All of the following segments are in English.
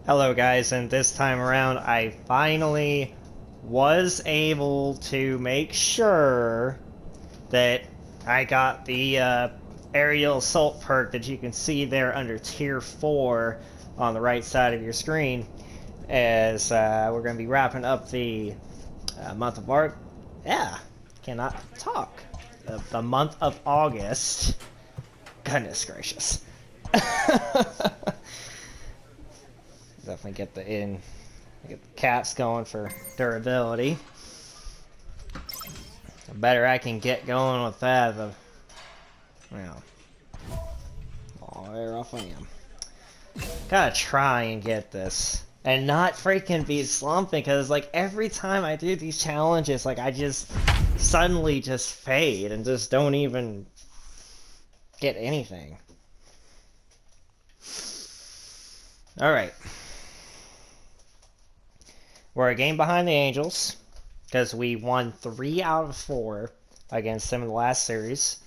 Hello guys, and this time around I finally was able to make sure that I got the aerial assault perk that you can see there under tier 4 on the right side of your screen, as we're going to be wrapping up the month of cannot talk. The month of August. Goodness gracious. Definitely get the caps going for durability. The better I can get going with that, the better off I am. Gotta try and get this. And not freaking be slumping, because like every time I do these challenges, like I just suddenly just fade and just don't even get anything. Alright. We're a game behind the Angels, because we won 3 out of 4 against them in the last series.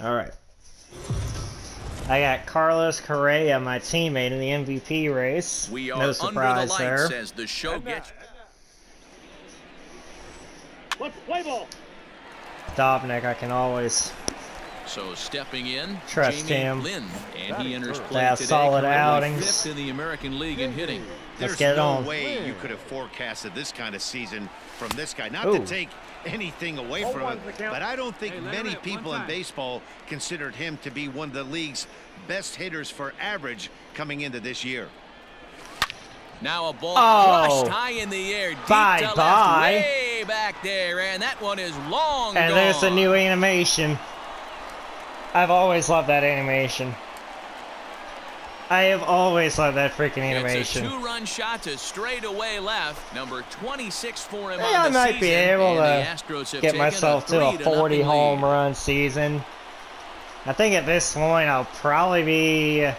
Alright. I got Carlos Correa, my teammate, in the MVP race. We are no surprise under the lights there. As the show gets... Let's play ball. Dobnik, I can always So stepping in, trust Jamie him. Lynn, and he enters play That's today, solid currently outings. 5th in the American League in hitting. Let's There's get it no on. way you could have forecasted this kind of season from this guy. Not Ooh. to take anything away from him, but I don't think many people in baseball considered him to be one of the league's best hitters for average coming into this year. Now a ball Oh. crushed high in the air, deep Bye, to left, bye. way back there, and that one is long And gone. there's a new animation. I've always loved that animation. I have always loved that freaking animation. It's a 2-run shot to straightaway left. Number 26 for him Yeah, on I the might season, be able and to the Astros have get taken myself to a 3-0 40 home lead. run season. I think at this point I'll probably be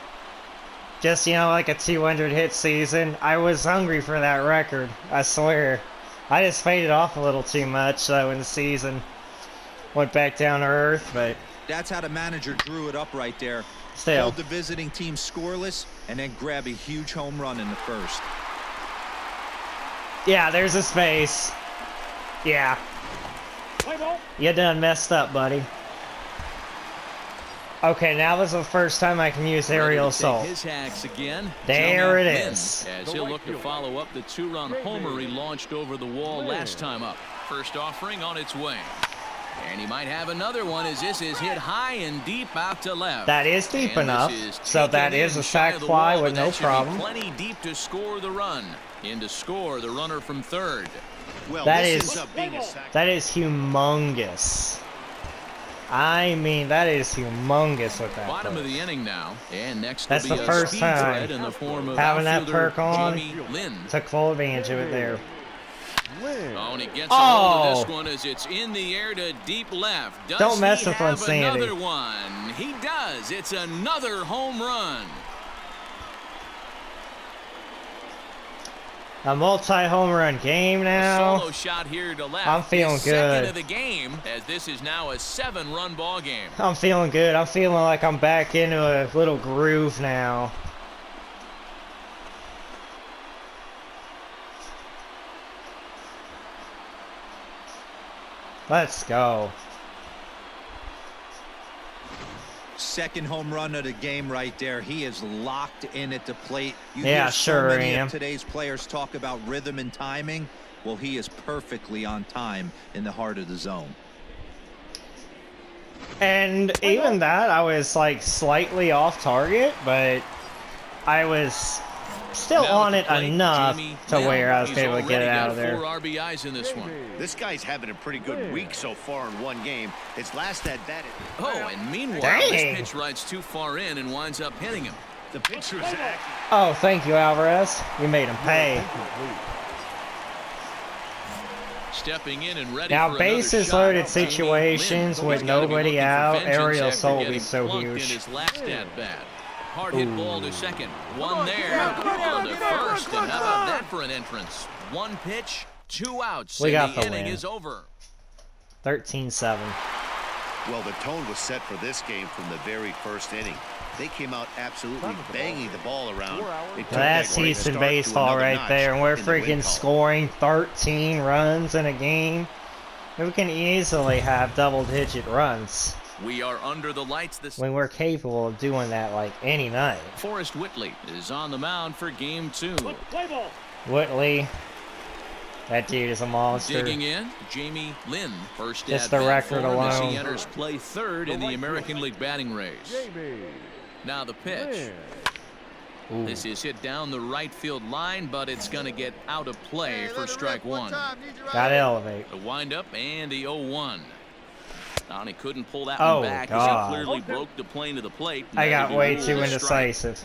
just, like a 200 hit season. I was hungry for that record, I swear. I just faded off a little too much though in the season. Went back down to earth, but That's how the manager drew it up right there. still. Hold the visiting team scoreless and then grab a huge home run in the first. Yeah, there's a space. Yeah, Play ball. you done messed up, buddy. Okay, now this is the first time I can use aerial Ready to take assault. his hacks again. There Joe it Lynn, is. As he'll look to follow up the 2-run homer he launched over the wall last time up. First offering on its way. And he might have another one as this is hit high and deep out to left. That is deep And enough, this is so that taken is in a shy sac of the fly wall, with but no that should be problem. plenty deep to score the run. In to score the runner from third. Well, That this is- ends up being a sack. That is humongous. I mean, that is humongous with that. Bottom perk. of the inning now, and next That's will be the a first speed time threat in the form of having that outfielder perk on. Jamie Lynn. Took full advantage of it there. Oh, and he gets a hold of Oh. this one as it's in the air to deep left. Does Don't mess he with have Insanity. another one? He does. It's another home run. A multi-home run game A now. solo shot here to left. I'm feeling His second good. of the game, as this is now a 7-run ball game. I'm feeling good. I'm feeling like I'm back into a little groove now. Let's go. Second home run of the game right there. He is locked in at the plate. You Yeah, hear sure so many am. of today's players talk about rhythm and timing. Well, he is perfectly on time in the heart of the zone. And even that, I was like slightly off target, but I was still Now on at it the plate, enough Jamie to Lynn. where I was He's able to get already it out got of there. 4 RBIs in this one. This guy's having a pretty good week so far in one game. His last at bat. Oh, and meanwhile, Dang. this pitch rides too far in and winds up hitting him. The pitcher's acting. Oh, thank you, Alvarez. You made him pay. Stepping in and ready Now, for another bases shot. loaded Jamie situations Lynn. with He's gotta be nobody looking for out, vengeance aerial after assault will getting be so plunked huge. in his last at bat. Hard hit ball to second. One there. On to first. And how about that for an entrance? One pitch, 2 outs. We and got the the inning win. is over. 13-7. Well, the tone was set for this game from the very first inning. They came out absolutely banging the ball around. That's Houston baseball right there, and we're freaking scoring 13 runs in a game. We can easily have double-digit runs. We are under the lights this when we're capable of doing that like any night. Forrest Whitley is on the mound for game 2. Whitley, that dude is a monster. Digging in, Jamie Lynn, first just at the record alone. As he enters play third in the American League batting race. Now the pitch. Ooh. This is hit down the right field line, but it's going to get out of play for strike 1. Gotta elevate. The windup and the 0-1. And he couldn't pull that one back God. as he clearly broke the plane to the plate. I got way too indecisive.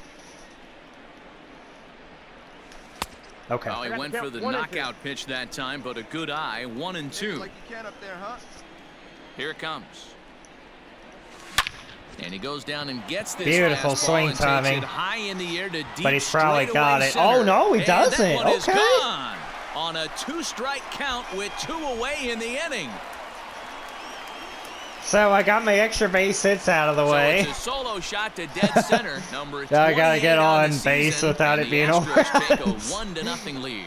Okay. Oh, he went for the knockout pitch that time, but a good eye. 1-2. Like you can up there, huh? Here it comes. And he goes down and gets this beautiful swing and timing. Takes it high in the air to deep, but he's probably got it. Center. Oh no, he doesn't. That one is okay. gone on a 2-strike count with 2 away in the inning. So I got my extra base hits out of the way. So it's a solo shot to dead center. Number now I gotta get on the base season, without it being over. Take a 1-0 lead.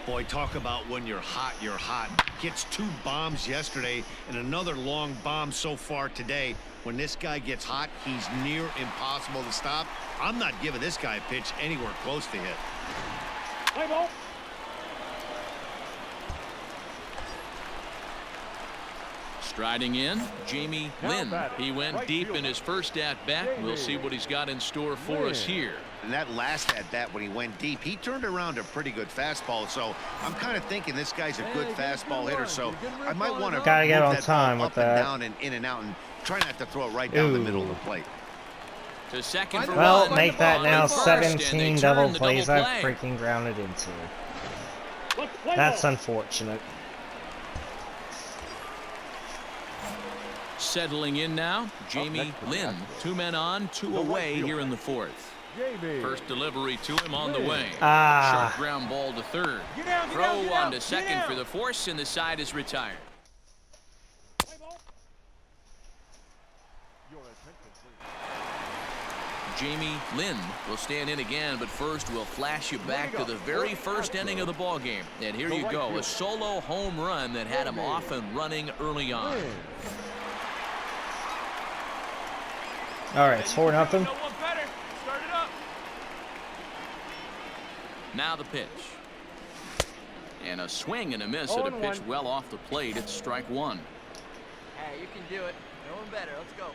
Boy, talk about when you're hot, you're hot. Gets 2 bombs yesterday and another long bomb so far today. When this guy gets hot, he's near impossible to stop. I'm not giving this guy a pitch anywhere close to hit. Play ball. Striding in, Jamie Lynn. He went deep in his first at-bat. We'll see what he's got in store for us here. And that last at-bat when he went deep, he turned around a pretty good fastball. So I'm kind of thinking this guy's a good fastball hitter. So I might want to gotta get on that time ball with up and that. down and in and out and try not to throw it right down the middle of the plate. To second for well, one. make that now First, 17 double plays. double I've play. freaking grounded into. That's unfortunate. Settling in now, Jamie Lynn. 2 men on, 2 away here in the 4th. First delivery to him on the way. Short ground ball to third. Throw on to second for the force, and the side is retired. Jamie Lynn will stand in again, but first we'll flash you back to the very first inning of the ball game. And here you go, a solo home run that had him off and running early on. All right, it's 4-0. Now the pitch. And a swing and a miss at a pitch well off the plate. It's strike 1. Hey, you can do it. No one better. Let's go.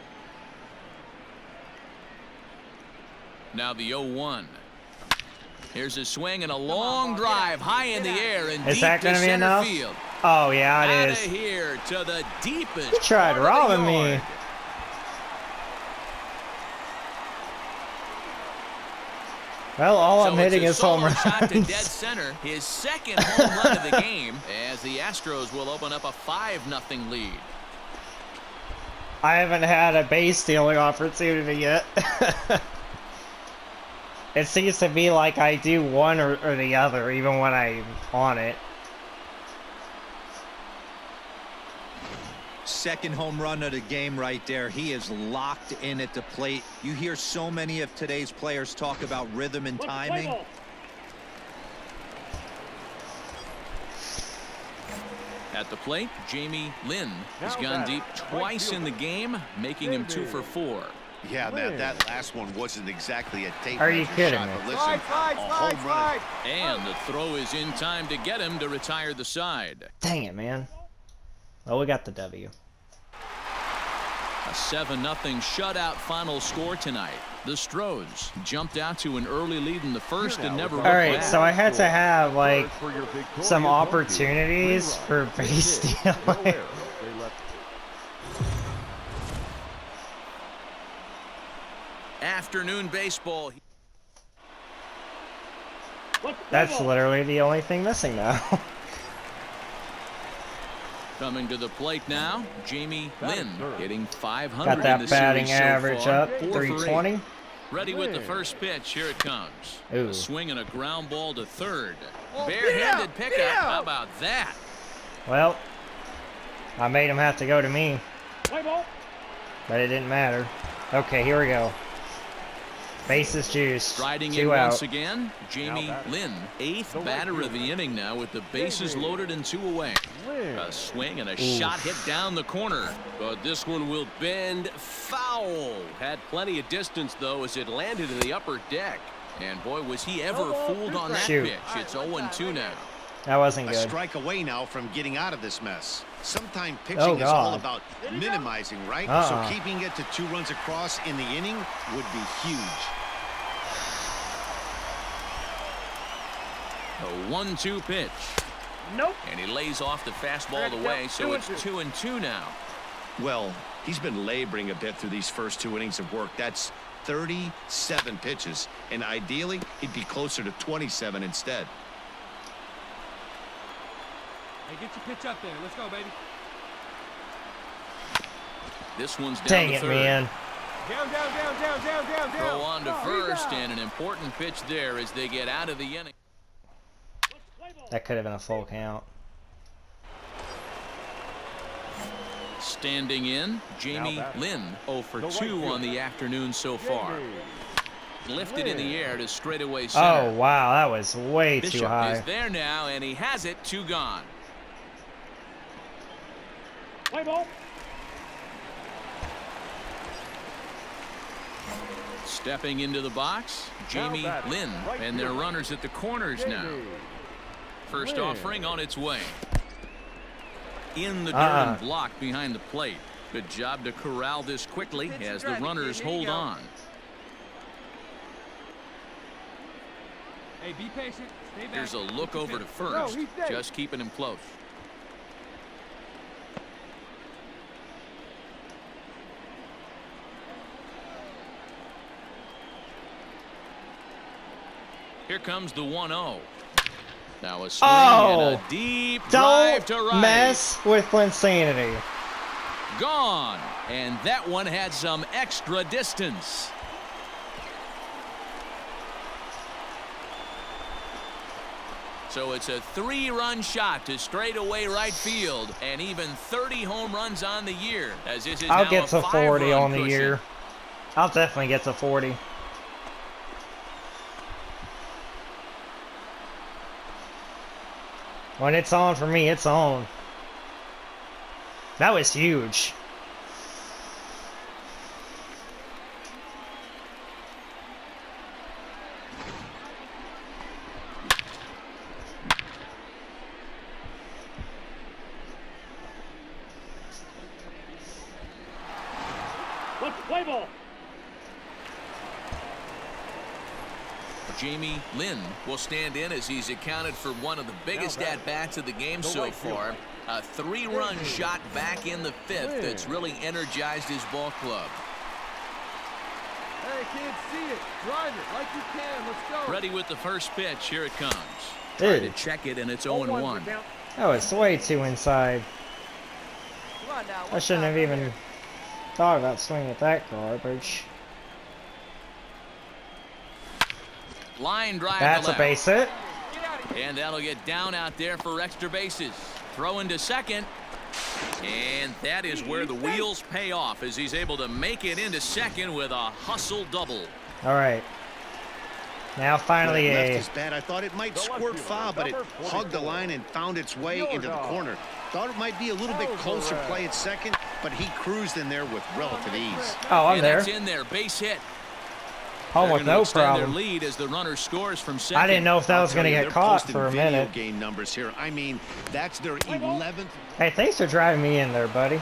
Now the 0-1. Here's a swing and a long drive high in the air and Is deep that to gonna be center enough? field. Oh yeah, it Outta is. here to the deepest. You tried part of the robbing me. yard. Well, all So I'm hitting it's is a home solo shot to dead runs. center. His second home run of the game as the Astros will open up a 5-0 lead. I haven't had a base stealing opportunity yet. It seems to be like I do one or the other, even when I'm on it. Second home run of the game right there. He is locked in at the plate. You hear so many of today's players talk about rhythm and timing. At the plate, Jamie Lynn has gone deep twice in the game, making him 2 for 4. Yeah, that last one wasn't exactly a tape. Are you kidding shot, me? but listen, a home run. And the throw is in time to get him to retire the side. Dang it, man. Well, we got the W. A 7-0 shutout final score tonight. The Stros jumped out to an early lead in the first and never looked All right, back. so I had to have like some opportunities for base stealing. Afternoon baseball. That's literally the only thing missing now. Coming to the plate now, Jamie Lynn hitting 500 Got that in the batting series so average far. up, 320. Ready with the first pitch. Here it comes. Ooh. A swing and a ground ball to third. Barehanded pickup. How about that? Well, I made him have to go to me, Play ball. but it didn't matter. Okay, here we go. Bases juice. Striding in 2 out. once again, Jamie Lynn, 8th batter of the inning now with the bases loaded and 2 away. A swing and a shot hit down the corner. But this one will bend foul. Had plenty of distance, though, as it landed in the upper deck. And boy, was he ever fooled on that Shoot. pitch. It's 0-2 now. That wasn't A good. strike away now from getting out of this mess. Sometimes pitching Oh, is all God. about minimizing, right? Uh-uh. So keeping it to 2 runs across in the inning would be huge. A 1-2 pitch. Nope. And he lays off the fastball away, so it's 2-2 now. Well, he's been laboring a bit through these first 2 innings of work. That's 37 pitches, and ideally, he'd be closer to 27 instead. Hey, get your pitch up there. Let's go, baby. This one's down Dang to it, third. man. Down. Throw on to first, and an important pitch there as they get out of the inning. That could have been a full count. Standing in, Jamie Lynn, 0 for 2 on the afternoon so far. Lifted in the air to straightaway center. Oh, wow. That was way too Bishop high. is there now, and he has it. 2 gone. Play ball. Stepping into the box, Jamie Lynn, and their runners at the corners now. First offering on its way. In the dirt and block behind the plate. Good job to corral this quickly as the runners hold on. Hey, be patient. Stay back. Here's a look over to first, just keeping him close. Here comes the 1-0. Now a swing and a deep drive to right. Don't mess with Linsanity. Gone. And that one had some extra distance. So it's a 3-run shot to straightaway right field, and even 30 home runs on the year. As this is I'll now get to 40 on the cushion. year. I'll definitely get to 40. When it's on for me, it's on. That was huge. Let's play ball. Jamie Lynn will stand in as he's accounted for one of the biggest at-bats of the game so far. A 3-run shot back in the 5th that's really energized his ball club. Hey, kids, see it. Drive it like you can. Let's go. Ready with the first pitch. Here it comes. Dude. Trying to check it, and it's 0-1. That was way too inside. Come on now. I shouldn't have even thought about swinging at that garbage. Line drive That's to a left. base hit. And that'll get down out there for extra bases. Throw into second. And that is where the wheels pay off as he's able to make it into second with a hustle double. All right. Now finally When it left a... his bat, I thought it might squirt foul, but it hugged the line and found its way into the corner. Thought it might be a little bit closer play at second, but he cruised in there with relative ease. Oh, I'm And there. that's in there, base hit. Home They're with gonna no extend problem. Their lead as the runner scores from second. I didn't know if that was going to They're get caught posting for a video minute. game numbers here. I mean, that's their 11th. Hey, thanks for driving me in there, buddy.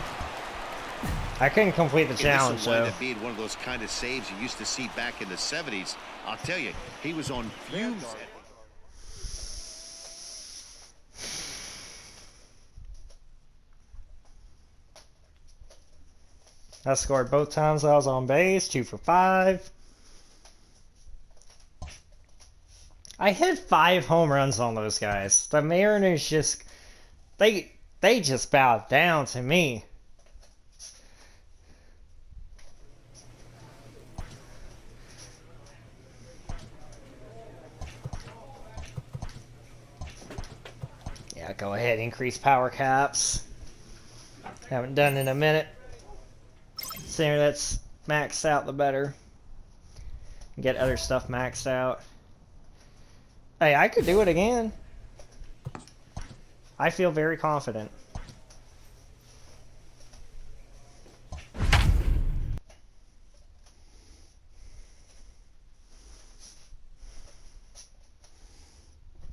I couldn't complete the This challenge, will wind though. up being one of those kind of saves you used to see back in the 70s. I'll tell you, he was on fumes. I scored both times I was on base, 2 for 5. I hit 5 home runs on those guys. The Mariners just, they They just bowed down to me. Yeah, go ahead, increase power caps. Haven't done it in a minute. Sooner that's maxed out, the better. Get other stuff maxed out. Hey, I could do it again. I feel very confident.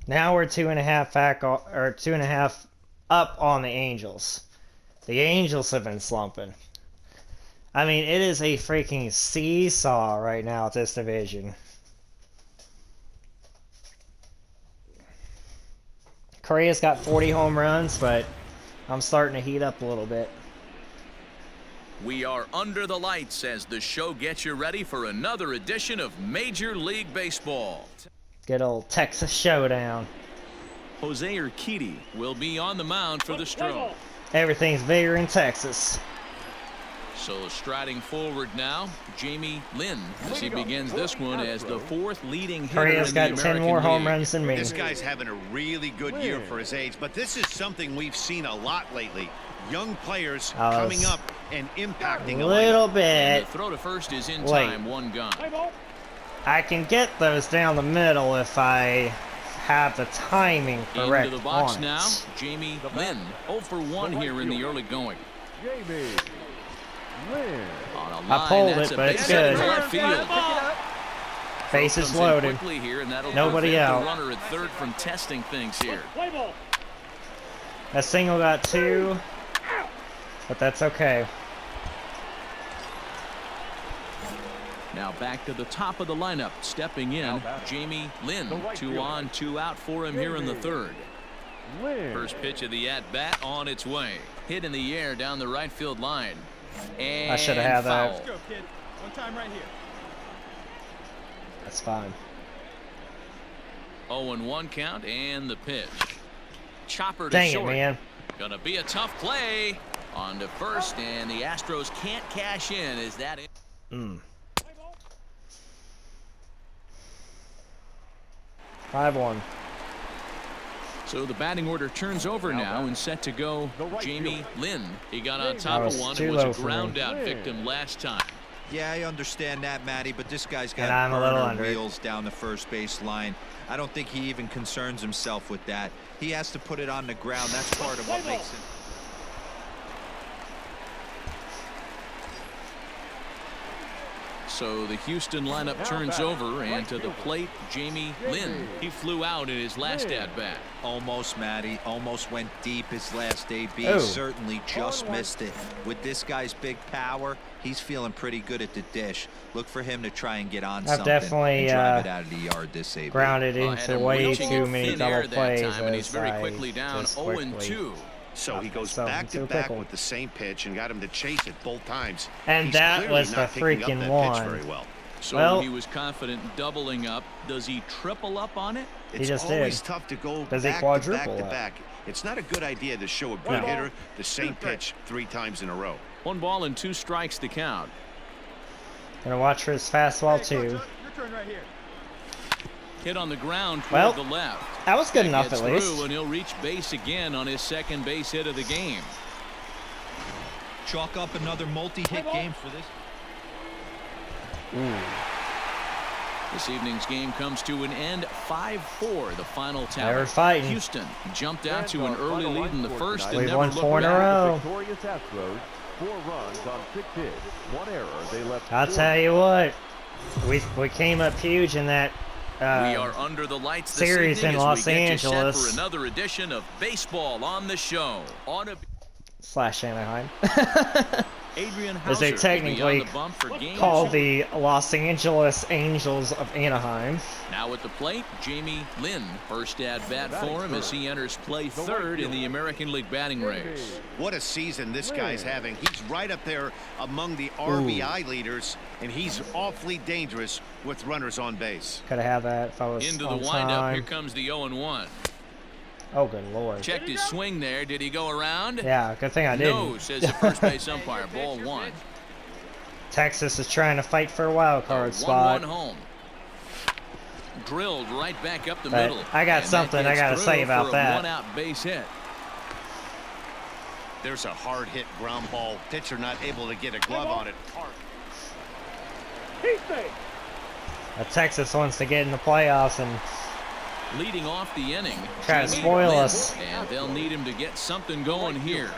Now we're 2.5 back, or 2.5 up on the Angels. The Angels have been slumping. I mean, it is a freaking seesaw right now at this division. Correa's got 40 home runs, but I'm starting to heat up a little bit. We are under the lights as the show gets you ready for another edition of Major League Baseball. Good old Texas showdown. Jose Urquidy will be on the mound for the Strom. Everything's bigger in Texas. So striding forward now, Jamie Lynn, as he begins this one as the 4th leading hitter Correa's in the got American 10 more home League. runs than me. This guy's having a really good year for his age, but this is something we've seen a lot lately. Young players coming up and impacting a little And bit. the throw to first is in time, one gone. I can get those down the middle if I have the timing correct. Into the box on now, it. Jamie Lynn, 0 for 1 here in the early going. Jamie Lynn. On a line, I pulled that's it, a but base it's hit good. to left field. Bases Comes in loaded. quickly here, and that'll Nobody prevent out. the runner at third from testing things here. Play ball. That single got 2, but that's okay. Now back to the top of the lineup, stepping in, Jamie Lynn. 2 on, 2 out for him here in the third. Lynn. First pitch of the at-bat on its way. Hit in the air down the right field line. And I should have had that. foul. Go, kid. One time right here. That's fine. 0-1 count and the pitch. Chopper to Dang it, short. man. Gonna be a tough play. On to first, and the Astros can't cash in. Is that it? 5-1. So the batting order turns over now and set to go Jamie Lynn. He got on top of one and was a ground out victim last time. Yeah, I understand that, Matty, but this guy's got And I'm a little burner under it. wheels down the first base line. I don't think he even concerns himself with that. He has to put it on the ground. That's part of what makes him. So the Houston lineup turns over, and to the plate, Jamie Lynn. He flew out in his last at-bat. Almost, Matty. Almost went deep his last AB. Oh. Certainly just missed it. With this guy's big power, he's feeling pretty good at the dish. Look for him to try and get on something definitely, and drive it out of the yard this AB. Grounded Had into him way reaching too in many thin air double that plays. time, and he's very as quickly I down just 0-2. So he goes So, back to too back pickle. with the same pitch and got him to chase it both times. And He's that clearly was the not picking up freaking that pitch one. very well. So Well- he was confident doubling up. Does he triple up on it? It's just always did. tough to go Does he back to quadruple back to that? back. It's not a good idea to show a good No. hitter the same pitch 3 times in a row. 1 ball and 2 strikes to count. Gonna watch for his fastball too. Your turn right here. Hit on the ground toward Well, the left. That was good That enough gets at least. through, and he'll reach base again on his second base hit of the game. Chalk up another multi-hit game for this. This evening's game comes to an end 5-4, the final tally. They were fighting. Houston jumped out to an early lead in the first and We've never won looked 4 in a back. row. Victorious Astros, 4 runs on 6 hits, 1 error. They left. I'll tell you what, we came up huge in that We are under the lights this series evening in as Los we get you set Angeles. for another edition of Baseball on the Show. / Anaheim. Adrian As they Hauser will be technically on the bump for game called the Los Angeles Angels of Anaheim. Now at the plate, Jamie Lynn. First at bat for him as he enters play third in the American League batting race. What a season this guy's having. He's right up there among the RBI leaders, and he's awfully dangerous with runners on base. Could have had that if I was Into the on windup, here time. comes the 0-1. Oh, good Lord. Checked his swing there. Did he go around? Yeah, good thing I didn't. No, says the first base umpire. Ball 1. Texas is trying to fight for a wild card spot. 1-1 home. Drilled right back up the But middle. I got something I got to say about that. One-out base hit. There's a hard hit ground ball. Pitcher not able to get a glove on it. Texas wants to get in the playoffs and leading off the inning. try to spoil us. And they'll need him to get something going here.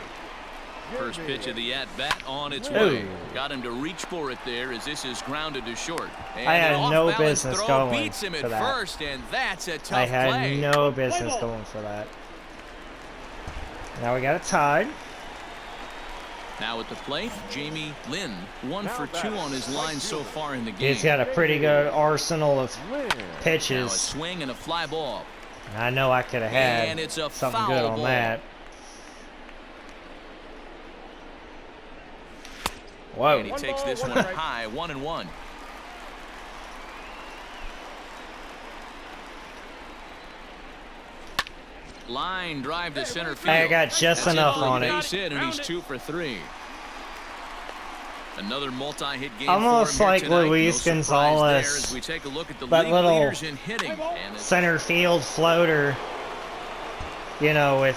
First pitch of the at-bat on its Ooh. way. Got him to reach for it there as this is grounded to short. And I had an no off-balance business throw going beats him for at that. first, and that's a tough I had play. no business going for that. Now we got it tied. Now at the plate, Jamie Lynn, 1 for 2 on his line so far in the game. He's got a pretty good arsenal of Now a pitches. swing and a fly ball. I know I could have And had it's a something foul good on ball. that. Whoa. And he takes this one high, 1-1. Line drive to center field. I got just That's enough for a on it. base hit, and he's 2 for 3. Another multi-hit game Almost for him here like tonight. Luis No surprise there Gonzalez. as we take a look at the That league little leaders in hitting. And Center field floater, you know, with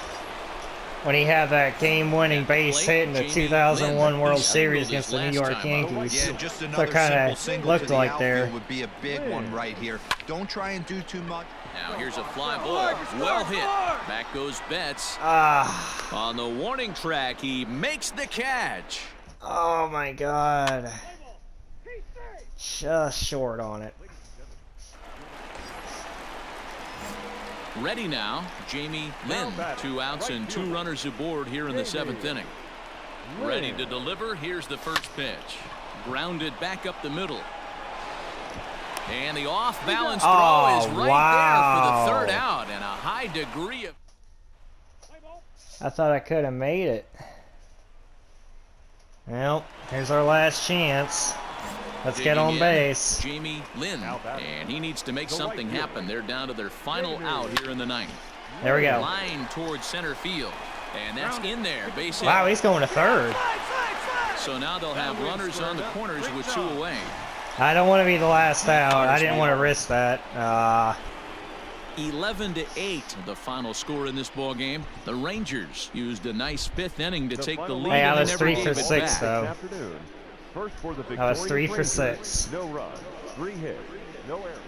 when he had that game-winning base hit in the 2001 World Series against the New York Yankees. Yeah, just So another kind simple of single looked to the like outfield there. would be a big one right here. Don't try and do too much. now here's a fly ball. Well hit. Back goes Betts. Ah, On the warning track, he makes the catch. oh my God. Just short on it. Ready now, Jamie Lynn. 2 outs and 2 runners aboard here in the 7th inning. Ready to deliver. Here's the first pitch. Grounded back up the middle. And the off-balance throw is right wow. there for the 3rd out, and a high degree of... I thought I could have made it. Well, here's our last chance. Let's get on base. Jamie Lynn, and he needs to make something happen. They're down to their final out here in the 9th. There we go. Line towards center field, and that's in there. Base hit. Wow, he's going to third. So now they'll have runners on the corners with 2 away. I don't want to be the last out. I didn't want to risk that. 11-8, the final score in this ball game. The Rangers used a nice 5th inning to take the lead. Hey, I and was never 3 gave for it 6 back. though. First for the I was 3 for Rangers, 6. No runs, 3 hits, no errors.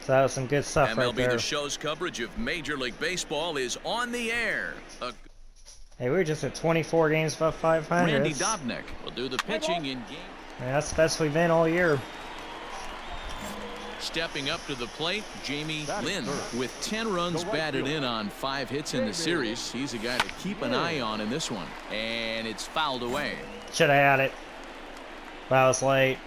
So that was some good stuff MLB right there. The Show's coverage of Major League Baseball is on the air. Hey, we were just at 24 games above 500. Randy Dobnik will do the pitching in game. Man, that's the best we've been all year. Stepping up to the plate, Jamie Lynn with 10 runs batted in on 5 hits in the series. He's a guy to keep an eye on in this one. And it's fouled away. Should have had it. But I was late.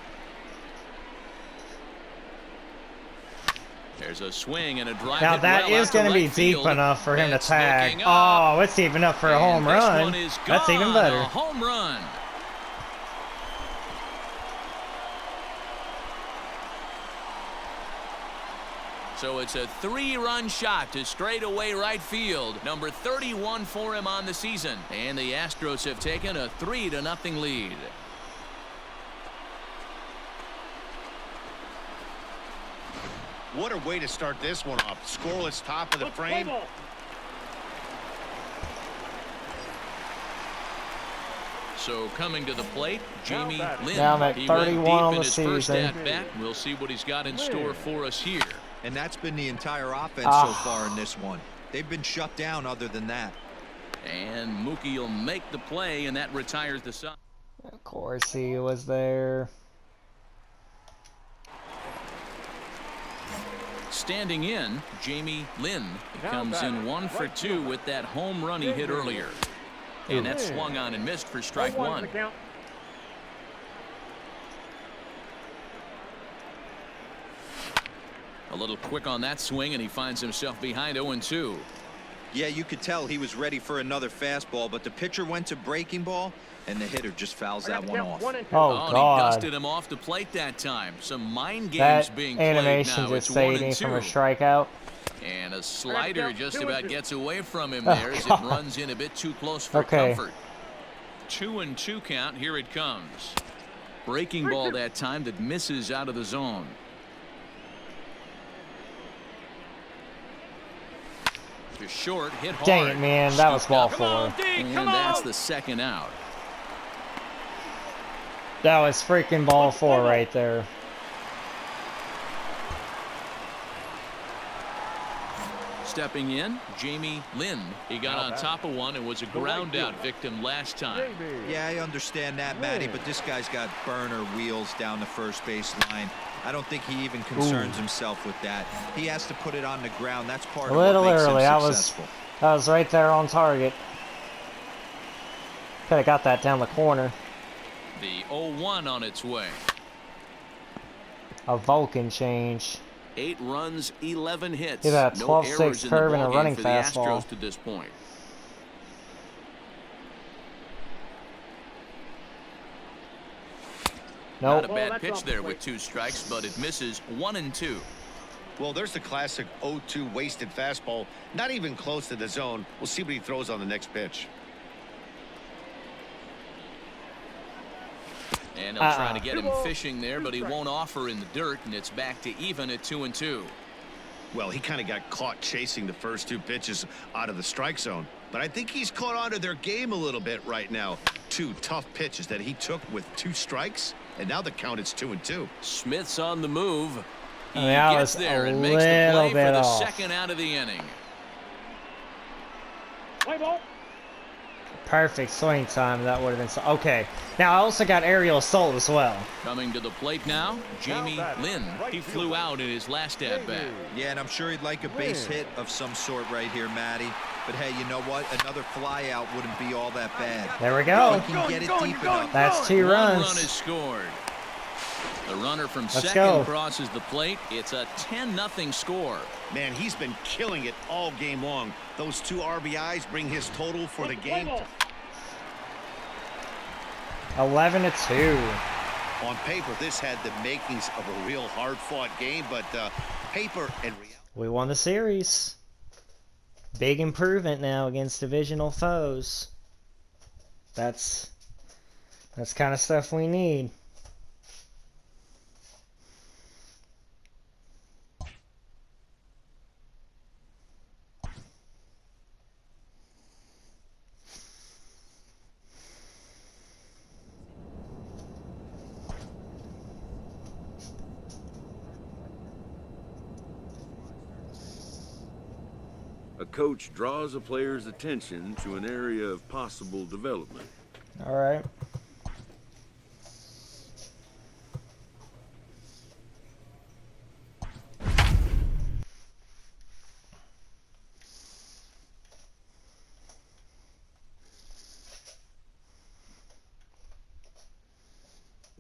There's a swing and a drive. Now hit that well is out going to be right deep field. enough for him to It's tag. looking up. Oh, it's deep enough for a And home this run. one is That's even gone. better. A home run. So it's a 3-run shot to straightaway right field. Number 31 for him on the season. And the Astros have taken a 3-0 lead. What a way to start this one off. Scoreless top of the frame. So coming to the plate, Jamie Lynn. Down at He went 31 deep on in the his first season. at-bat. We'll see what he's got in store for us here. And that's been the entire offense so far in this one. They've been shut down other than that. And Mookie will make the play, and that retires the side. Of course he was there. Standing in, Jamie Lynn comes in 1 for 2 with that home run he hit earlier. And that swung on and missed for strike 1. A little quick on that swing, and he finds himself behind 0-2. Yeah, you could tell he was ready for another fastball, but the pitcher went to breaking ball, and the hitter just fouls that one off. Oh, And he God. dusted him off the plate that time. Some mind games That being played animation now. just It's fading 1-2. from a strikeout. And a slider just about gets away from him Oh, there as it God. runs in a bit too close for Okay. comfort. 2-2 count. Here it comes. Breaking ball that time that misses out of the zone. To short, hit hard. Dang it, man. That was ball Scooped up. 4. And that's the second out. That was freaking ball 4 right there. Stepping in, Jamie Lynn. He got on top of one and was a ground out victim last time. Yeah, I understand that, Matty, but this guy's got burner wheels down the first base line. I don't think he even concerns himself with that. He has to put it on the ground. That's part A of what little makes early. him successful. I was right there on target. Could have got that down the corner. The 0-1 on its way. A Vulcan change. 8 runs, 11 hits. Give that a No 12-6 errors in the curve and a ballgame running for the fastball. Astros to this point. Nope. Not a bad pitch there with 2 strikes, but it misses 1-2. Well, there's the classic 0-2 wasted fastball. Not even close to the zone. We'll see what he throws on the next pitch. And he'll try to get him fishing there, but he won't offer in the dirt, and it's back to even at 2-2. Well, he kind of got caught chasing the first 2 pitches out of the strike zone. But I think he's caught on to their game a little bit right now. 2 tough pitches that he took with 2 strikes, and now the count is 2-2. Smith's on the move. He That gets was there a and makes the play little for bit the off. second out of the inning. Perfect swing time. That would have been so. Okay. Now I also got aerial assault as well. Coming to the plate now, Jamie Lynn. He flew out in his last at-bat. Yeah, and I'm sure he'd like a base hit of some sort right here, Matty. But hey, you know what? Another fly out wouldn't be all that bad. There we go. If he can get it deep enough. That's 2 One runs. run is scored. The runner from Let's second go. crosses the plate. It's a 10-0 score. Man, he's been killing it all game long. Those 2 RBIs bring his total for the game. 11-2. On paper, this had the makings of a real hard-fought game, but paper and reality. We won the series. Big improvement now against divisional foes. That's kind of stuff we need. A coach draws a player's attention to an area of possible development. All right.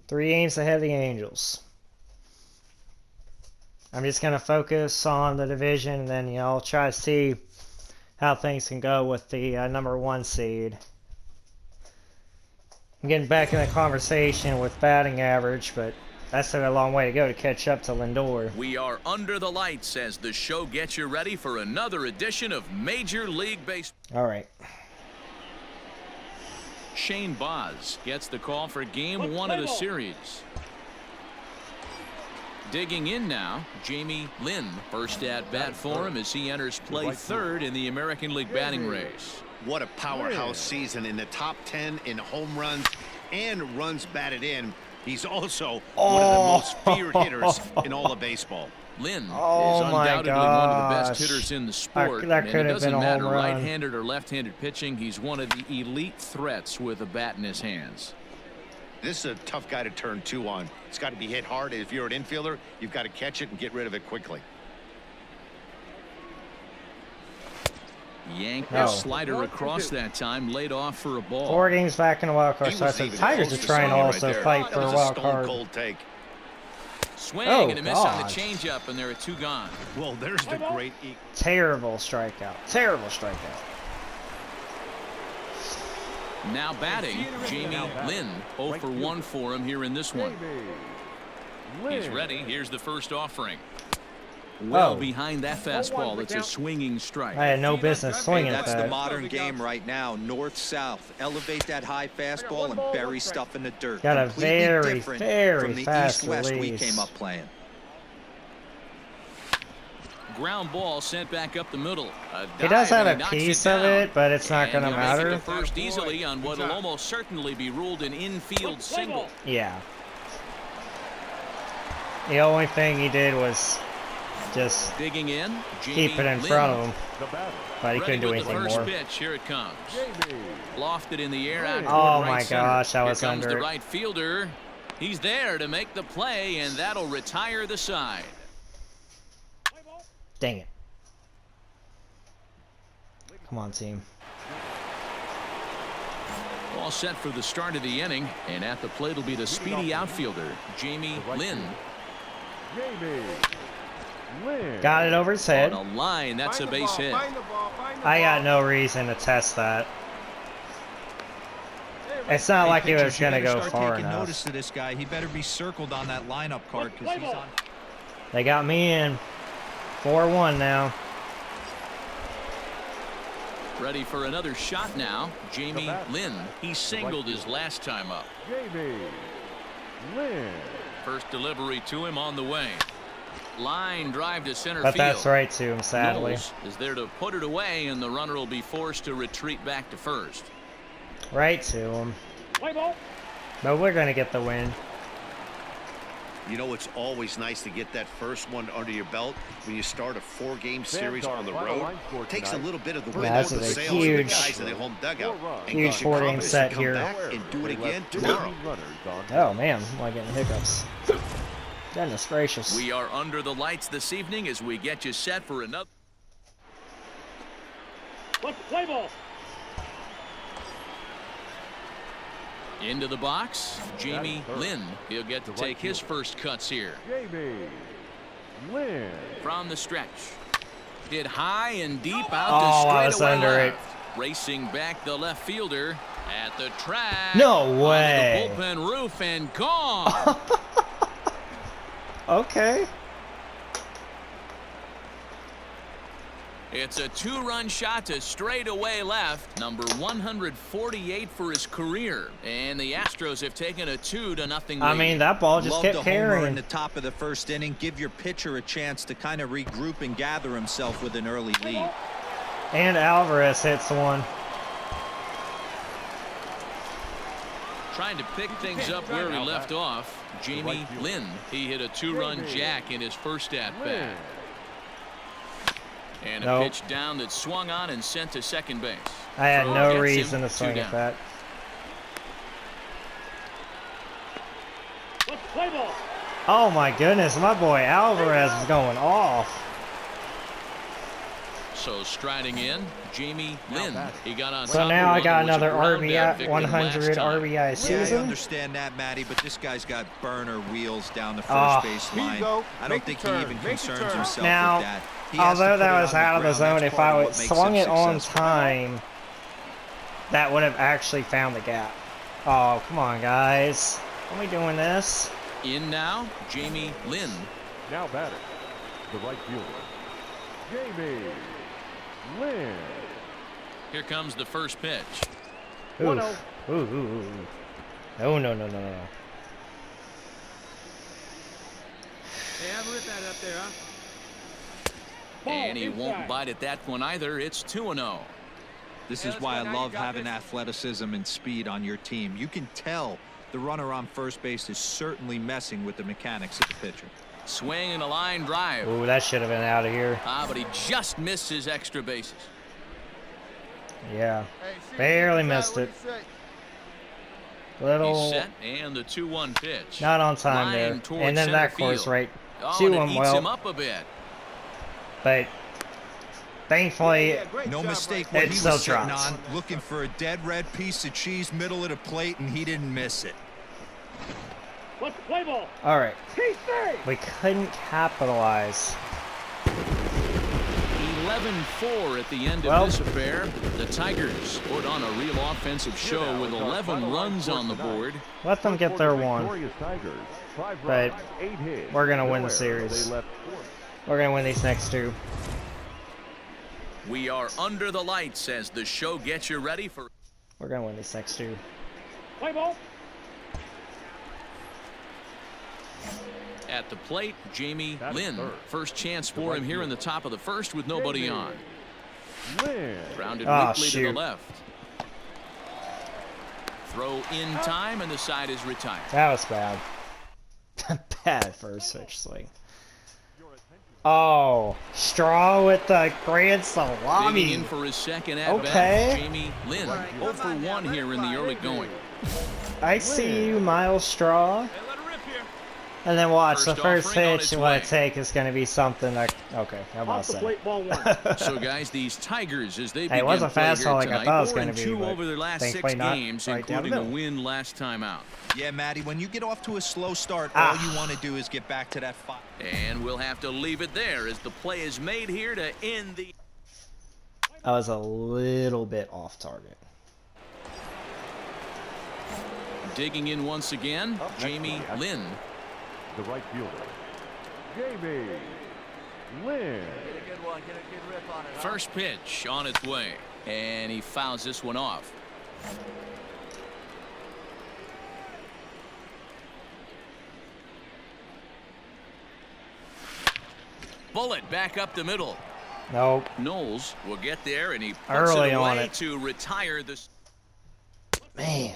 Three games ahead of the Angels. I'm just going to focus on the division, and then, I'll try to see how things can go with the #1 seed. I'm getting back in the conversation with batting average, but that's a long way to go to catch up to Lindor. We are under the lights as the show gets you ready for another edition of Major League Baseball. All right. Shane Baz gets the call for game 1 of the series. Digging in now, Jamie Lynn. First at bat for him as he enters play third in the American League batting race. What a powerhouse season in the top 10 in home runs and runs batted in. He's also one of the most feared hitters in all of baseball. Lynn is my undoubtedly one of the best gosh. hitters in the sport. That and could it have doesn't been a home matter run. right-handed or left-handed pitching. He's one of the elite threats with a bat in his hands. This is a tough guy to turn 2 on. It's got to be hit hard. If you're an infielder, you've got to catch it and get rid of it quickly. Yanked the slider across that time, laid off for a ball. 4 games back in the wild card. So the Tigers are trying to also fight for a wild card. Cold take. Swing Oh, and a miss on the God. changeup, and there are 2 gone. Well, there's the great. Terrible strikeout. Terrible strikeout. Now batting, Jamie Lynn. 0 for 1 for him here in this one. He's ready. Here's the first offering. Well behind that fastball. It's a swinging strike. I had no business swinging at That's the that. modern game right now. North-south. Elevate that high fastball and bury stuff in the dirt. Got a Completely very, different very from the fast east-west we release. came up playing. Ground ball sent back up the middle. He does have and a he knocks piece it of down. it, but it's not And going to he'll make it matter. to first easily on what will almost certainly be ruled an infield single. Yeah. The only thing he did was just Digging in, keep it in Lynn. front of him, but he Ready couldn't do with the anything first more. pitch. Here it comes. Lofted in the air out Oh toward right my center. gosh, I Here was comes under the it. right fielder. He's there to make the play, and that'll retire the side. Dang it. Come on, team. All set for the start of the inning, and at the plate will be the speedy outfielder, Jamie Lynn. Got it over his head. On a line, that's a base hit. I got no reason to test that. It's not like he was going to go far taking enough. notice of this guy. He better be circled on that lineup card because he's on. They got me in. 4-1 now. Ready for another shot now, Jamie Lynn. He singled his last time up. First delivery to him on the way. Line drive to center But field. that's right to him, sadly. Knowles is there to put it away, and the runner will be forced to retreat back to first. Right to him. But we're going to get the win. You know, it's always nice to get that first one under your belt when you start a 4-game series on the road. Takes a little bit of the wind out This of the is a sails of the huge- guys in the home dugout. And huge gives you 4-game confidence to set come here. back and do it again tomorrow. Oh, man. I'm like getting hiccups. Goodness gracious. We are under the lights this evening as we get you set for another. Play ball. Into the box, Jamie Lynn. He'll get to take his first cuts here. From the stretch. Hit high and deep out Oh, I to was straightaway under left. Racing back the left fielder at the track. No Onto way. the bullpen roof and gone. Okay. It's a 2-run shot to straightaway left. Number 148 for his career. And the Astros have taken a 2-0 lead. I mean, that ball just Love kept the homer in carrying. the top of the first inning. Give your pitcher a chance to kind of regroup and gather himself with an early lead. And Alvarez hits one. Trying to pick things up where he left off. Jamie Lynn. He hit a 2-run jack in his first at-bat. And a Nope. pitch down that swung on and sent to second base. I had Throw no gets reason him, to swing 2 at down. that. Play ball. Oh my goodness, my boy Alvarez is going off. So striding in, Jamie Lynn. He got on So top now of I one got who was a another ground out RBI, victim 100 last time. RBI Yeah, I season. understand that, Matty, but this guy's got burner wheels down the first Oh. base Here you line. go. I Make don't think the he turn. even Make the concerns turn. himself Now, with that. He has to although put that it was on out of the ground. zone, That's if part I of would what makes swung him it on successful. time, that would have actually found the gap. Oh, come on, guys. Are we doing this? In now, Jamie Lynn. Now batter, the right fielder, Jamie Lynn. Here comes the first pitch. Oof. Ooh, ooh, ooh. No, no, no, no, no. Hey, have a rip at it up there, huh? And he won't bite at that one either. It's 2-0. This Yeah, is let's why go. I Now you love got having this. athleticism and speed on your team. You can tell the runner on first base is certainly messing with the mechanics of the pitcher. Swing and a line drive. Ooh, that should have been out of here. But he just missed his extra bases. Yeah. Hey, see, Barely what missed do it. you say? He's Little, set, and the 2-1 pitch. not on time Line there. towards And then center that course field. right Oh, to and it him eats him well. up a bit. But thankfully, Yeah, great No job, mistake right what It he still was sitting drops. on, looking for a dead red piece of cheese middle of the plate, and he didn't miss it. All right. We couldn't capitalize. 11-4 at the end of this affair. The Tigers put on a real offensive show with 11 runs on the board. Let them get their one. But we're going to win the series. We're going to win these next two. We are under the lights as the show gets you ready for... We're going to win these next two. Play ball. At the plate, Jamie Lynn. First chance for him here in the top of the first with nobody on. Grounded weakly to the left. Throw in time, and the side is retired. That was bad. Bad first pitch swing. Oh, Straw with the grand salami. Digging in for his second at bat, Jamie Lynn. 0 for 1 here in the early going. I see you, Miles Straw. And then watch, the first pitch you want to take is going to be something that... Okay, how about that? So, guys, these Tigers, as they begin it wasn't fastball like I thought it was going to be. 4-2 over their last 6 games, including a win last time out. Yeah, Matty, when you get off to a slow start, all you want to do is get back to that 5. And we'll have to leave it there as the play is made here to end the... I was a little bit off target. Digging in once again, Jamie Lynn. The right fielder, Jamie Lynn. First pitch on its way, and he fouls this one off. Bullet back up the middle. Nope. Knowles will get there, and he puts early it away on it to retire this. Man.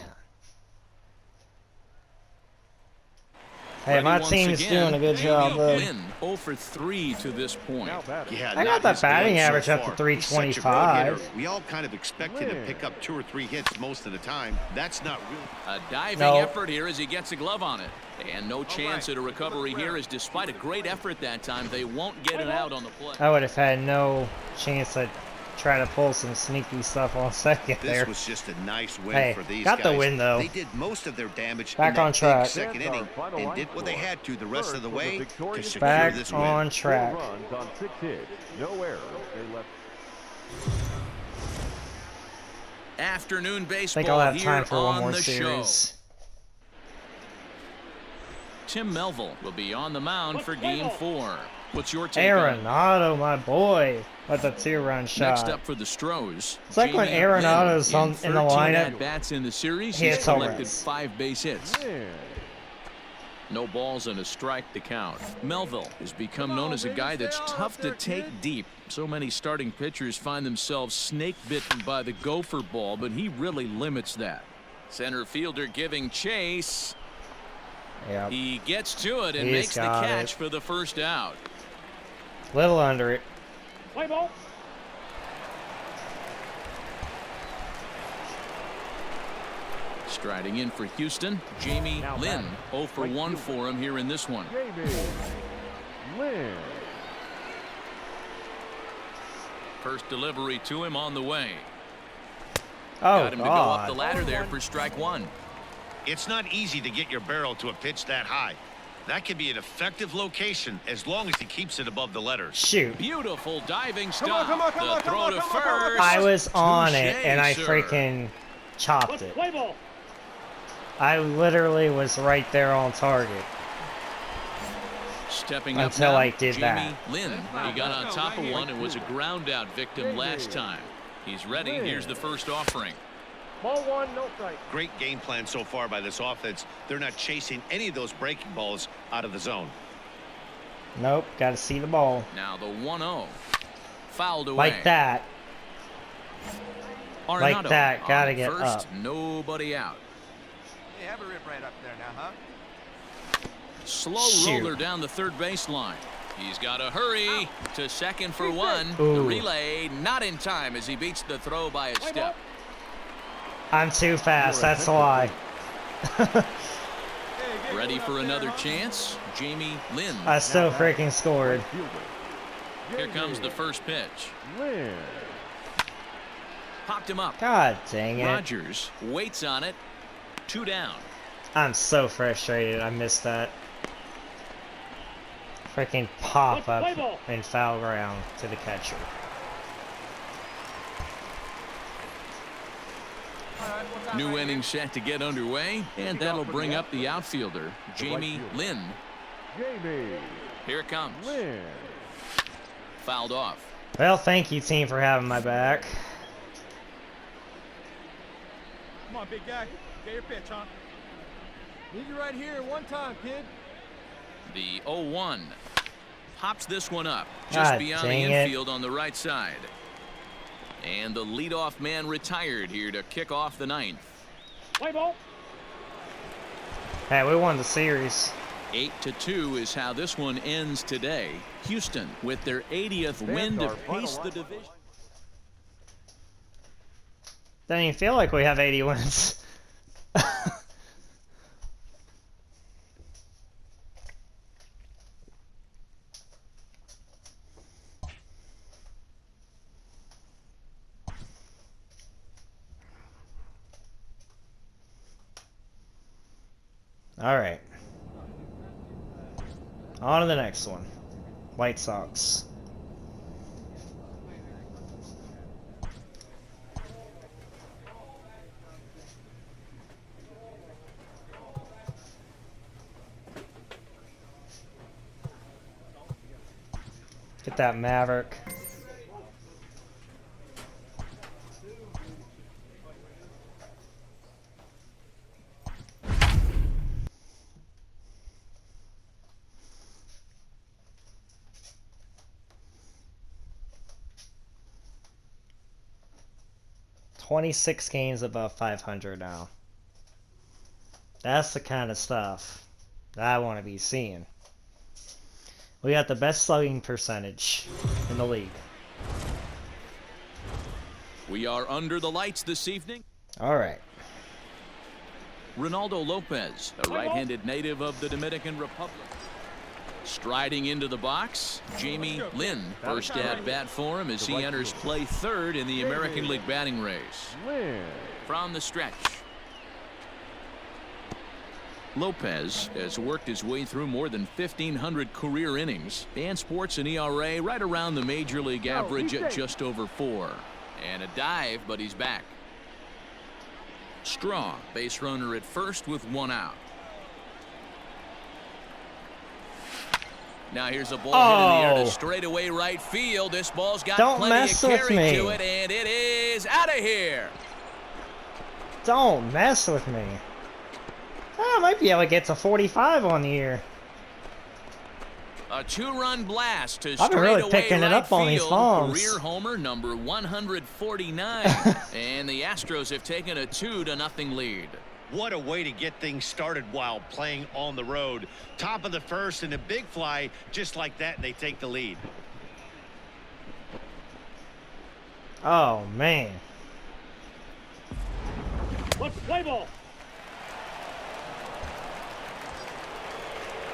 Hey, my team's doing a good job, though. 0 for 3 to this point. Yeah, I got that batting average up to 325. We all kind of expected to pick up 2 or 3 hits most of the time. That's not real. A diving effort here as he gets a glove on it. And no chance at a recovery here, as despite a great effort that time, they won't get it out on the play. I would have had no chance to try to pull some sneaky stuff on second there. This was just a nice win for these guys. Got the win, though. They did most of their damage back in that on track. second inning and did what they had to the rest of the way to secure back this win. On track. 4 runs on 6 hits, no errors. They left. Afternoon I baseball think I'll have here time for one on more the series. show. Tim Melville will be on the mound for Game 4. What's your take Arenado, my boy, with a 2-run shot. Next up for the Stros. It's like when Arenado's in the lineup. Bats in the series, he he's collected 5 base hits. Yeah. No balls and a strike to count. Melville has become known as a guy that's tough to take deep. So many starting pitchers find themselves snake bitten by the gopher ball, but he really limits that. Center fielder giving chase. Yep. He gets to it and makes the catch for the first out. Little under it. Play ball. Striding in for Houston, Jamie Lynn. 0 for 1 for him here in this one. Jamie Lynn. First delivery to him on the way. Oh, got him to go up the ladder there for strike 1. It's not easy to get your barrel to a pitch that high. That can be an effective location as long as he keeps it above the letters. Shoot. Beautiful diving stop. The throw to first. I was on it and I freaking chopped it. I literally was right there on target. Stepping up until now, I did Jamie that. Lynn. He got on top of one and was a ground out victim last time. He's ready. Here's the first offering. Ball 1, no strike. Great game plan so far by this offense. They're not chasing any of those breaking balls out of the zone. Nope, got to see the ball. Now the 1-0. Fouled away. Like that. Arenado like that. Got to get first, up. Nobody out. Hey, have a rip right up there now, huh? Slow roller down the third baseline. He's got to hurry to second for 1. Ooh. The relay not in time as he beats the throw by a step. I'm too fast. That's a lie. Ready for another chance? Jamie Lynn. I still freaking scored. Here comes the first pitch. Lynn. Popped him up. God dang it. Rogers waits on it. 2 down. I'm so frustrated. I missed that. Freaking pop up in foul ground to the catcher. New inning set to get underway, and that'll bring up the outfielder, Jamie Lynn. Here it comes. Fouled off. Well, thank you, team, for having my back. Come on, big guy. Get your pitch, huh? Need you right here one time, kid. The 0-1. Pops this one up just beyond the infield on the right side. And the leadoff man retired here to kick off the ninth. Play ball. Hey, we won the series. 8-2 is how this one ends today. Houston with their 80th win to pace the division. Doesn't even feel like we have 80 wins. All right. On to the next one. White Sox. Get that Maverick. "26 games above 500 now." That's the kind of stuff that I want to be seeing. We got the best slugging percentage in the league. We are under the lights this evening. All right. Ronaldo Lopez, a right-handed native of the Dominican Republic. Striding into the box, Jamie Lynn. First at bat for him as he enters play third in the American League batting race. From the stretch. Lopez has worked his way through more than 1,500 career innings and sports an ERA right around the major league average at just over 4. And a dive, but he's back. Straw, base runner at first with 1 out. Now here's a ball hit in the air to straightaway right field. This ball's got plenty of carry to it, and it is out of here. Don't mess with me. I might be able to get to 45 on the year. A 2-run blast to I've been really picking it up on these bombs. Career homer number 149. And the Astros have taken a 2-0 lead. What a way to get things started while playing on the road. Top of the first and a big fly just like that, and they take the lead. Oh, man. Let's play ball.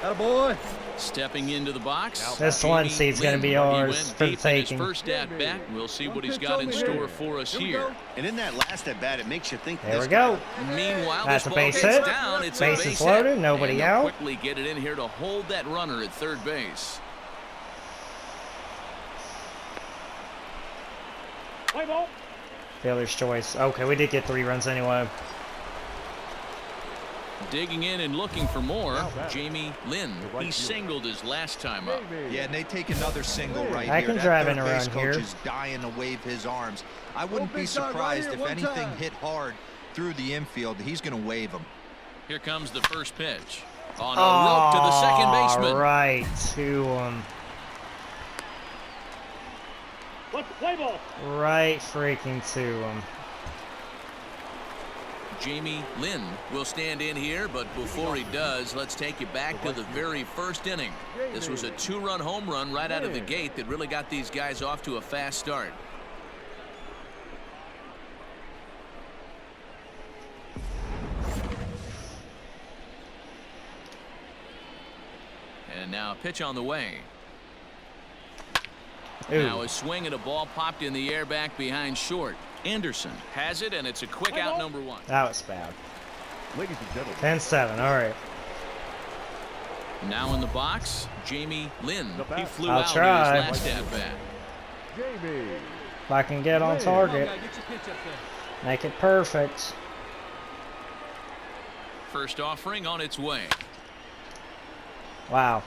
Attaboy. Stepping into the box. This one seat's going to be ours for the taking. First at bat. We'll see what he's got in store for us here. And in that last at bat, it makes you think. There we go. Meanwhile, that's this a base ball hit. Down. It's base a base is loaded. hit. Nobody and out. Quickly get it in here to hold that runner at third base. Play ball. Fielder's choice. Okay, we did get 3 runs anyway. Digging in and looking for more, Jamie Lynn. He singled his last time up. Yeah, and they take another single right here. I can drive in around here. Coach is dying to wave his arms. I wouldn't be surprised if anything hit hard through the infield. He's going to wave them. Here comes the first pitch. On a rope to the second baseman. Right to him. Let's play ball. Right freaking to him. Jamie Lynn will stand in here, but before he does, let's take you back to the very first inning. This was a 2-run home run right out of the gate that really got these guys off to a fast start. And now a pitch on the way. Ooh. Now a swing and a ball popped in the air back behind short. Anderson has it, and it's a quick out, number 1. That was bad. Ladies and gentlemen. 10-7. All right. Now in the box, Jamie Lynn. He flew I'll out try. in his last at-bat. Jamie. If I can get on target, make it perfect. First offering on its way. Wow.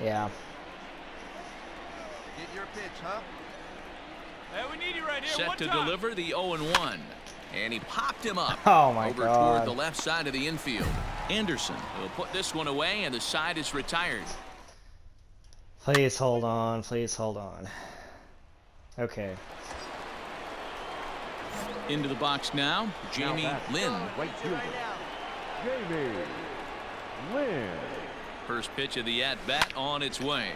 Yeah. Get your pitch, huh? Hey, we need you right here. Set to deliver the 0-1. And he popped him up. Oh my over God. toward the left side of the infield. Anderson will put this one away, and the side is retired. Please hold on. Please hold on. Okay. Into the box now, Jamie Lynn. Right fielder. Jamie Lynn. First pitch of the at-bat on its way.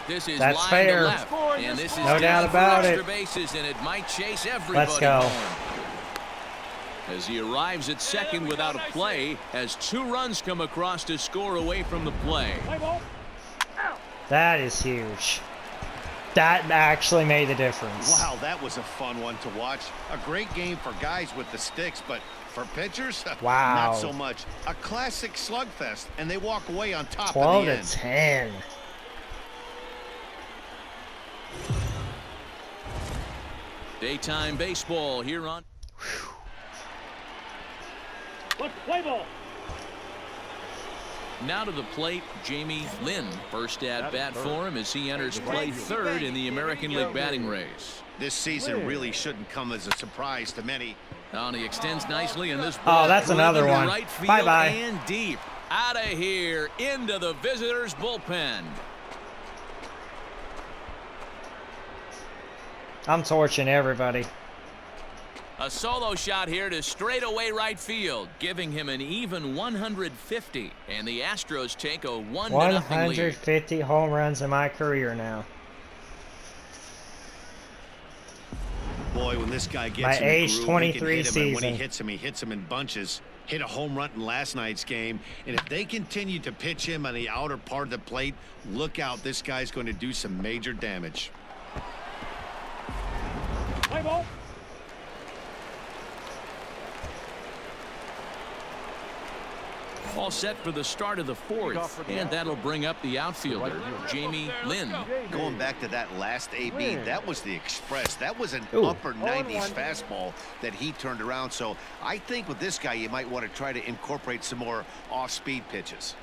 This is That's line fair. to left, and this is No doubt down about for it. extra bases, and it might chase everybody Let's go. home. As he arrives at second without a play, as 2 runs come across to score away from the play. That is huge. That actually made a difference. Wow, that was a fun one to watch. A great game for guys with the sticks, but for pitchers, Wow. not so much. A classic slugfest, and they walk away on top 12 of the to end. 10. Daytime baseball here on. Play ball. Now to the plate, Jamie Lynn. First at bat for him as he enters play third in the American League batting race. This season really shouldn't come as a surprise to many. Now he extends nicely, and this ball that's another driven to one. right field Bye-bye. and deep. Out of here into the visitors' bullpen. I'm torching everybody. A solo shot here to straightaway right field, giving him an even 150. And the Astros take a 1-0 lead. 150 home runs in my career now. Boy, when this guy gets My in the age groove, 23 he can hit him, and when season. he hits him in bunches. Hit a home run in last night's game, and if they continue to pitch him on the outer part of the plate, look out, this guy's going to do some major damage. Play ball. All set for the start of the fourth, and that'll bring up the outfielder, Jamie Lynn. Going back to that last AB, that was the express. That was an Ooh. upper 90s fastball that he turned around. So I think with this guy, you might want to try to incorporate some more off-speed pitches.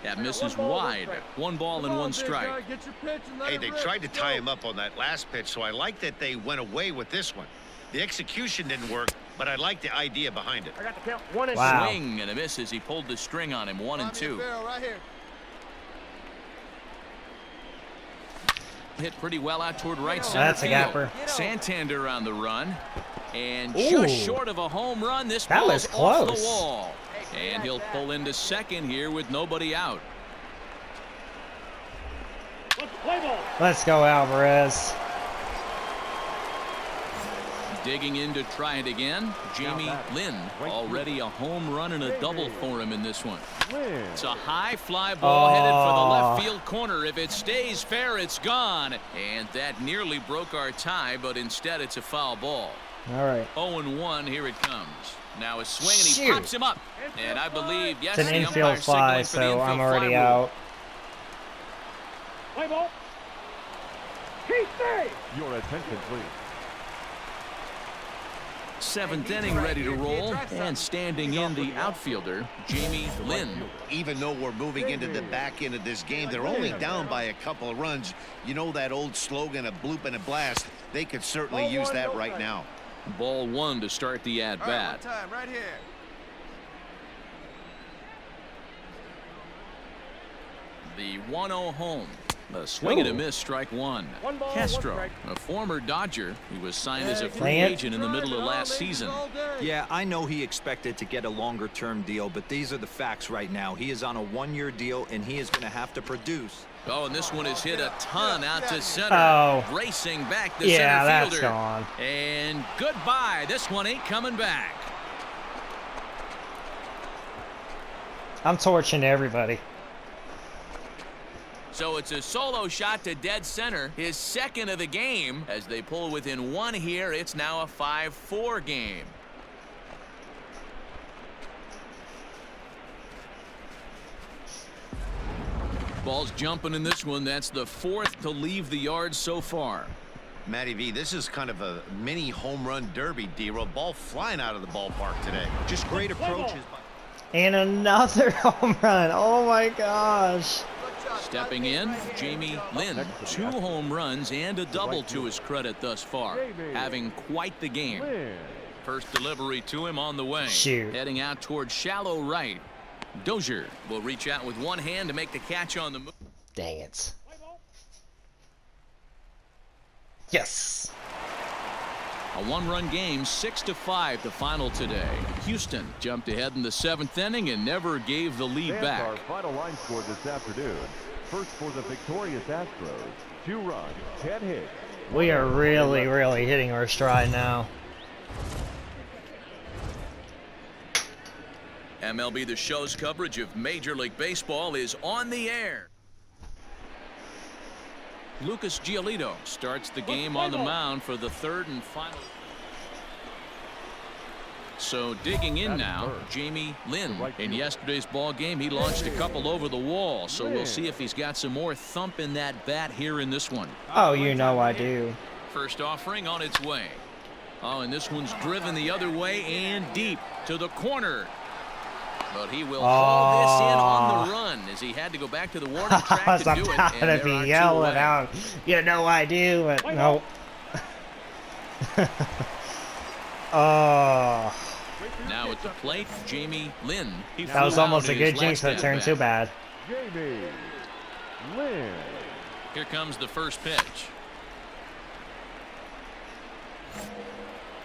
That misses wide. 1 ball and 1 strike. Get your pitch and let Hey, it they rip. tried to tie him up on that last pitch, so I like that they went away with this one. The execution didn't work, but I like the idea behind it. I got the count. 1 and Wow. Swing and a miss as he pulled the string on him. 1 and 2. Right here. Hit pretty well out toward right center That's a field. gapper. Santander on the run. And Ooh. just short of a home run, this That ball's was off close. the wall. And he'll pull into second here with nobody out. Play ball. Let's go, Alvarez. Digging in to try it again, Jamie Lynn. Already a home run and a double for him in this one. It's a high fly ball headed for the left field corner. If it stays fair, it's gone. And that nearly broke our tie, but instead it's a foul ball. All right. 0-1, here it comes. Now a swing, and he Shoot. pops him up. And I believe, yes, It's an the umpire infield fly, signaling for the so I'm infield fly already rule. out. Play ball. Keep stay. Your attention, please. 7th inning ready to roll, and standing in the outfielder, Jamie Lynn. Even though we're moving into the back end of this game, they're only down by a couple of runs. You know that old slogan, a bloop and a blast. They could certainly use that right now. Ball 1 to start the at-bat. Time right here. The 1-0 home. A swing and a miss, strike 1. 1 ball, 1 Castro, strike. a former Dodger who was signed as a free Dang it. agent in the middle of last season. Yeah, I know he expected to get a longer-term deal, but these are the facts right now. He is on a 1-year deal, and he is going to have to produce. Oh, and this one is hit a ton out to center. Oh. Racing back the Yeah, center that's fielder. gone. And goodbye. This one ain't coming back. I'm torching everybody. So it's a solo shot to dead center, his second of the game. As they pull within one here, it's now a 5-4 game. Ball's jumping in this one. That's the fourth to leave the yard so far. Matty V, this is kind of a mini home run derby, D-Roll. Ball flying out of the ballpark today. Just great approaches. And another home run. Oh my gosh. Stepping in, Jamie Lynn. 2 home runs and a double to his credit thus far. Having quite the game. First delivery to him on the way. Shoot. Heading out towards shallow right. Dozier will reach out with one hand to make the catch on the move. Dang it. Yes. A 1-run game, 6-5 the final today. Houston jumped ahead in the 7th inning and never gave the lead back. Our final line score this afternoon. First for the victorious Astros, 2 runs, 10 hits. We are really, really hitting our stride now. MLB The Show's coverage of Major League Baseball is on the air. Lucas Giolito starts the game on the mound for the 3rd and final. So digging in now, Jamie Lynn. In yesterday's ball game, he launched a couple over the wall. So we'll see if he's got some more thump in that bat here in this one. Oh, you know I do. First offering on its way. Oh, and this one's driven the other way and deep to the corner. But he will haul this in on the run as he had to go back to the warning track to do it. I'm gonna be yelling out, you know I do, but no. Oh. Now at the plate, Jamie Lynn. That was almost a good jinx that turned too bad. Jamie Lynn. Here comes the first pitch.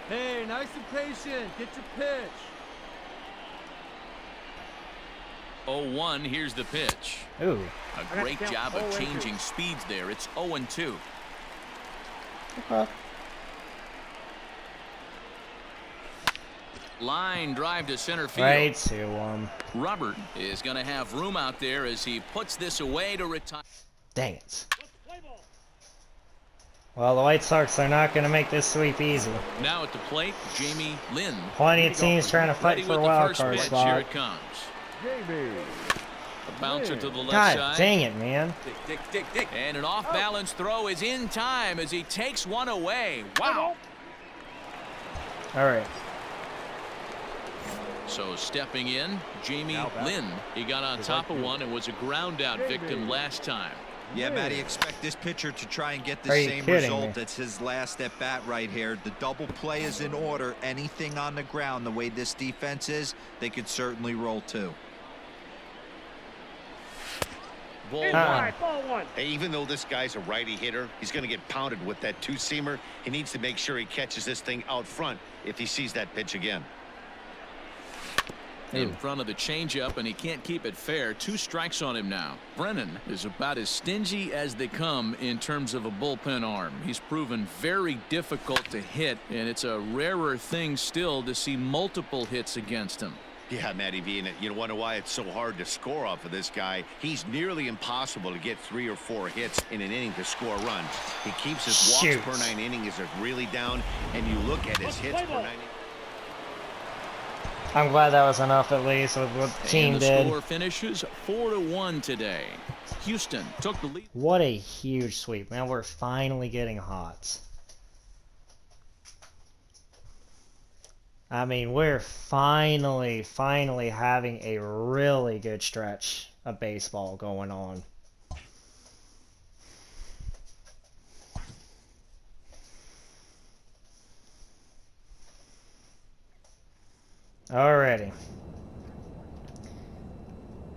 Hey, nice and patient. Get your pitch. 0-1, here's the pitch. Ooh. A great job of changing speeds there. It's 0-2. Okay. Line drive to center field. Right to him. Robert is going to have room out there as he puts this away to retire. Dang it. Well, the White Sox are not going to make this sweep easy. Now at the plate, Jamie Lynn. Plenty of teams trying to fight for a wild card spot. Here it comes. Jamie. A bouncer to the left God side. Dang it, man. And an off-balance throw is in time as he takes one away. Wow. All right. So stepping in, Jamie Lynn. He got on top of one and was a ground out victim last time. Yeah, Matty, expect this pitcher to try and get the Are you same kidding result. me? That's his last at bat right here. The double play is in order. Anything on the ground, the way this defense is, they could certainly roll too. Ball one. Hey, even though this guy's a righty hitter, he's going to get pounded with that 2-seamer. He needs to make sure he catches this thing out front if he sees that pitch again. In front of the changeup, and he can't keep it fair. 2 strikes on him now. Brennan is about as stingy as they come in terms of a bullpen arm. He's proven very difficult to hit, and it's a rarer thing still to see multiple hits against him. Yeah, Matty V, and you wonder why it's so hard to score off of this guy. He's nearly impossible to get 3 or 4 hits in an inning to score a run. He keeps his walks per 9 innings is really down, and you look at his hits per 9 innings. I'm glad that was enough at least with what the team and the did. Score finishes 4-1 today. Houston took the lead. What a huge sweep, man. We're finally getting hot. I mean, we're finally having a really good stretch of baseball going on. Alrighty.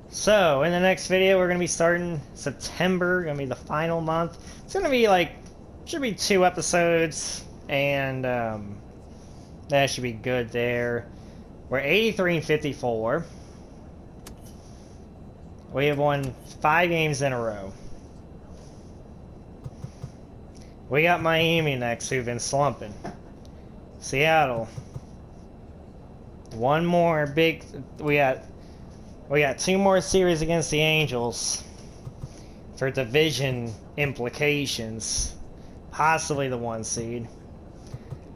So, in the next video, we're going to be starting September. Going to be the final month. It's going to be like, should be 2 episodes, and that should be good there. We're 83-54. We have won 5 games in a row. We got Miami next, who've been slumping. Seattle. One more big. We got 2 more series against the Angels. for division implications. Possibly the 1 seed.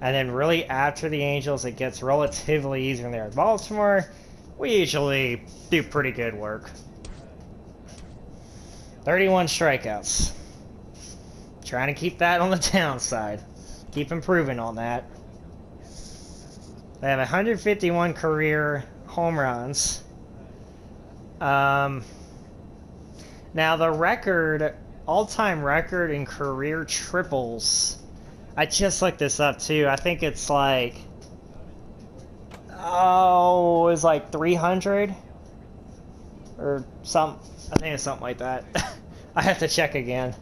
And then really after the Angels, it gets relatively easier there. At Baltimore, we usually do pretty good work. 31 strikeouts. Trying to keep that on the downside. Keep improving on that. They have 151 career home runs. Now the record, all-time record in career triples, I just looked this up too. I think it's like, oh, it's like 300 or some. I think it's something like that. I have to check again.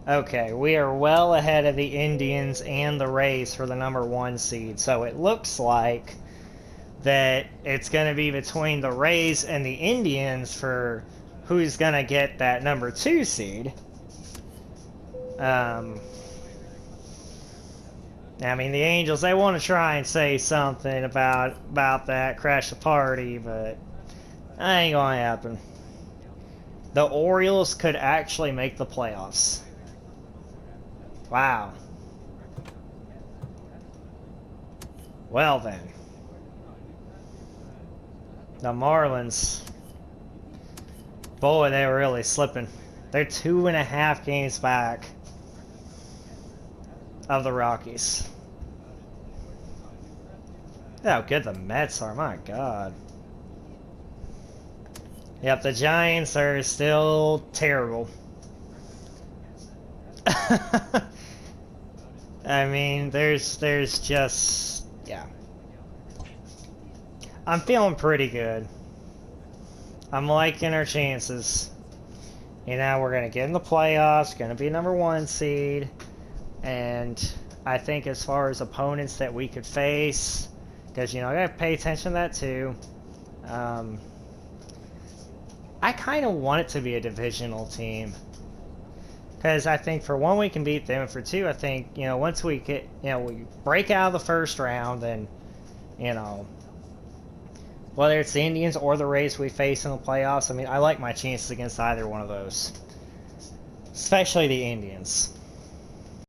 Okay, we are well ahead of the Indians and the Rays for the number 1 seed. So it looks like that it's going to be between the Rays and the Indians for who's going to get that number 2 seed. I mean, the Angels, they want to try and say something about that, crash the party, but that ain't going to happen. The Orioles could actually make the playoffs. Wow. Well then. The Marlins. Boy, they were really slipping. They're 2.5 games back of the Rockies. Look how good the Mets are, my God. Yep, the Giants are still terrible. I mean, there's just, yeah. I'm feeling pretty good. I'm liking our chances. You know, we're going to get in the playoffs, going to be number 1 seed. And I think as far as opponents that we could face, because, you know, I got to pay attention to that too. I kind of want it to be a divisional team. Because I think for 1, we can beat them. For 2, I think, you know, once we get, you know, we break out of the first round, then, you know, whether it's the Indians or the Rays we face in the playoffs, I mean, I like my chances against either one of those. Especially the Indians.